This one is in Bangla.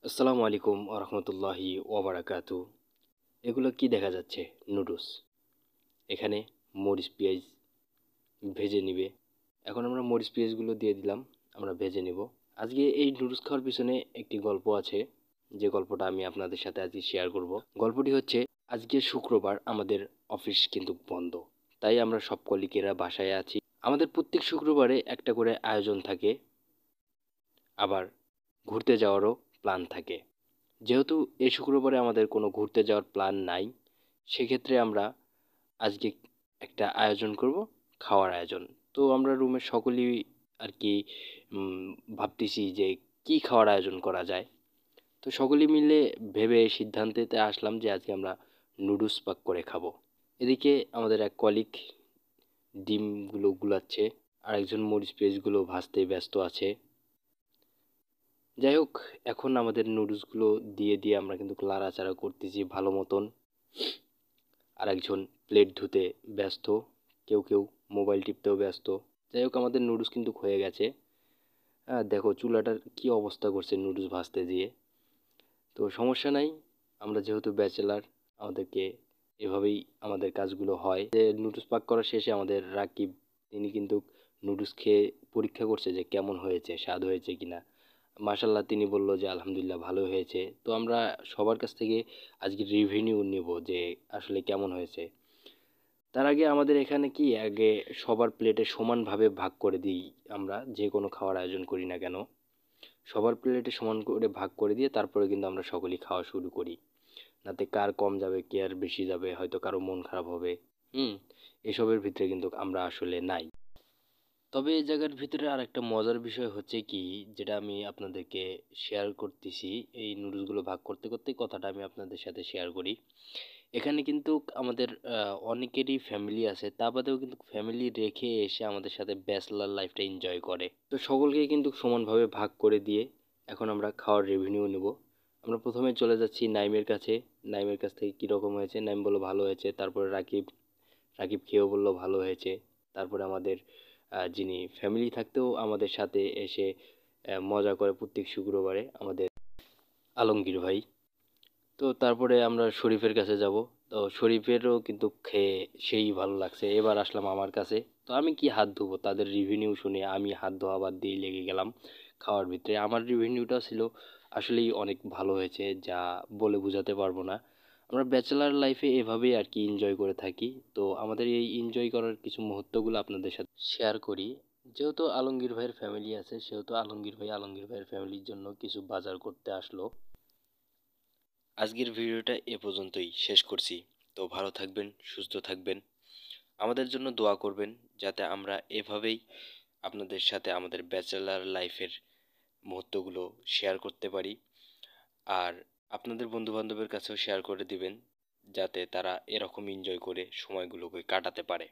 আসসালামু আলাইকুম আরহামতুল্লাহি ওয়াবারাকাতু। এগুলো কি দেখা যাচ্ছে? নুডলস। এখানে মরিচ পেঁয়াজ ভেজে নিবে। এখন আমরা মরিচ পেঁয়াজগুলো দিয়ে দিলাম, আমরা ভেজে নিব। আজকে এই নুডলস খাওয়ার পিছনে একটি গল্প আছে, যে গল্পটা আমি আপনাদের সাথে আজকে শেয়ার করব। গল্পটি হচ্ছে, আজকে শুক্রবার, আমাদের অফিস কিন্তু বন্ধ, তাই আমরা সব কলিগেরা বাসায় আছি। আমাদের প্রত্যেক শুক্রবারে একটা করে আয়োজন থাকে, আবার ঘুরতে যাওয়ারও প্ল্যান থাকে। যেহেতু এই শুক্রবারে আমাদের কোনো ঘুরতে যাওয়ার প্ল্যান নাই, সেক্ষেত্রে আমরা আজকে একটা আয়োজন করব, খাওয়ার আয়োজন। তো আমরা রুমের সকলেই আর কি ভাবতেছি যে কি খাওয়ার আয়োজন করা যায়। তো সকলেই মিলে ভেবে সিদ্ধান্তেতে আসলাম যে আজকে আমরা নুডলস পাক করে খাবো। এদিকে আমাদের এক কলিগ ডিমগুলো গুলাচ্ছে, আরেকজন মরিচ পেঁয়াজগুলো ভাজতে ব্যস্ত আছে। যাই হোক, এখন আমাদের নুডলসগুলো দিয়ে দিয়ে আমরা কিন্তু নাড়াচাড়া করতেছি ভালো মতন। আরেকজন প্লেট ধুতে ব্যস্ত, কেউ কেউ মোবাইল টিপতেও ব্যস্ত। যাই হোক, আমাদের নুডলস কিন্তু হয়ে গেছে। হ্যাঁ, দেখো চুলাটার কি অবস্থা করছে নুডলস ভাজতে দিয়ে। তো সমস্যা নাই, আমরা যেহেতু ব্যাচেলার, আমাদেরকে এভাবেই আমাদের কাজগুলো হয়। যে নুডলস পাক করা শেষে আমাদের রাকিব, তিনি কিন্তু নুডলস খেয়ে পরীক্ষা করছে যে কেমন হয়েছে, স্বাদ হয়েছে কিনা। মাশাল্লাহ, তিনি বলল যে আলহামদুলিল্লাহ ভালো হয়েছে। তো আমরা সবার কাছ থেকে আজকে রিভিনিউ নেব যে আসলে কেমন হয়েছে। তার আগে আমাদের এখানে কি, আগে সবার প্লেটে সমানভাবে ভাগ করে দিই। আমরা যে কোনো খাওয়ার আয়োজন করি না কেন, সবার প্লেটে সমান করে ভাগ করে দিয়ে তারপরে কিন্তু আমরা সকলেই খাওয়া শুরু করি। নাতে কার কম যাবে, কে আর বেশি যাবে, হয়তো কারো মন খারাপ হবে। হুম, এসবের ভিতরে কিন্তু আমরা আসলে নাই। তবে এই জায়গার ভিতরে আর একটা মজার বিষয় হচ্ছে কি, যেটা আমি আপনাদেরকে শেয়ার করতেছি। এই নুডলসগুলো ভাগ করতে করতে কথাটা আমি আপনাদের সাথে শেয়ার করি। এখানে কিন্তু আমাদের অনেকেরই ফ্যামিলি আছে, তা বাদেও কিন্তু ফ্যামিলি রেখে এসে আমাদের সাথে ব্যাচলার লাইফটা এনজয় করে। তো সকলকেই কিন্তু সমানভাবে ভাগ করে দিয়ে এখন আমরা খাওয়ার রেভিনিউ নেব। আমরা প্রথমে চলে যাচ্ছি নাইমের কাছে। নাইমের কাছ থেকে কীরকম হয়েছে, নাইম বললো ভালো হয়েছে। তারপরে রাকিব, রাকিব খেয়েও বললো ভালো হয়েছে। তারপরে আমাদের যিনি ফ্যামিলি থাকতেও আমাদের সাথে এসে মজা করে প্রত্যেক শুক্রবারে, আমাদের আলমগীর ভাই। তো তারপরে আমরা শরীফের কাছে যাব। তো শরীফেরও কিন্তু খেয়ে সেই ভালো লাগছে। এবার আসলাম আমার কাছে। তো আমি কি হাত ধোবো, তাদের রিভিনিউ শুনে আমি হাত ধোয়া বাদ দিয়ে লেগে গেলাম খাওয়ার ভিতরে। আমার রিভিনিউটা ছিল আসলেই অনেক ভালো হয়েছে, যা বলে বোঝাতে পারবো না। আমরা ব্যাচেলার লাইফে এভাবেই আর কি এনজয় করে থাকি। তো আমাদের এই এনজয় করার কিছু মুহূর্তগুলো আপনাদের সাথে শেয়ার করি। যেহেতু আলমগীর ভাইয়ের ফ্যামিলি আছে, সেহেতু আলমগীর ভাইয়ের ফ্যামিলির জন্য কিছু বাজার করতে আসলো। আজকের ভিডিওটা এ পর্যন্তই শেষ করছি। তো ভালো থাকবেন, সুস্থ থাকবেন, আমাদের জন্য দোয়া করবেন, যাতে আমরা এভাবেই আপনাদের সাথে আমাদের ব্যাচেলার লাইফের মুহূর্তগুলো শেয়ার করতে পারি। আর আপনাদের বন্ধু বান্ধবের কাছেও শেয়ার করে দিবেন, যাতে তারা এরকম এনজয় করে সময়গুলোকে কাটাতে পারে।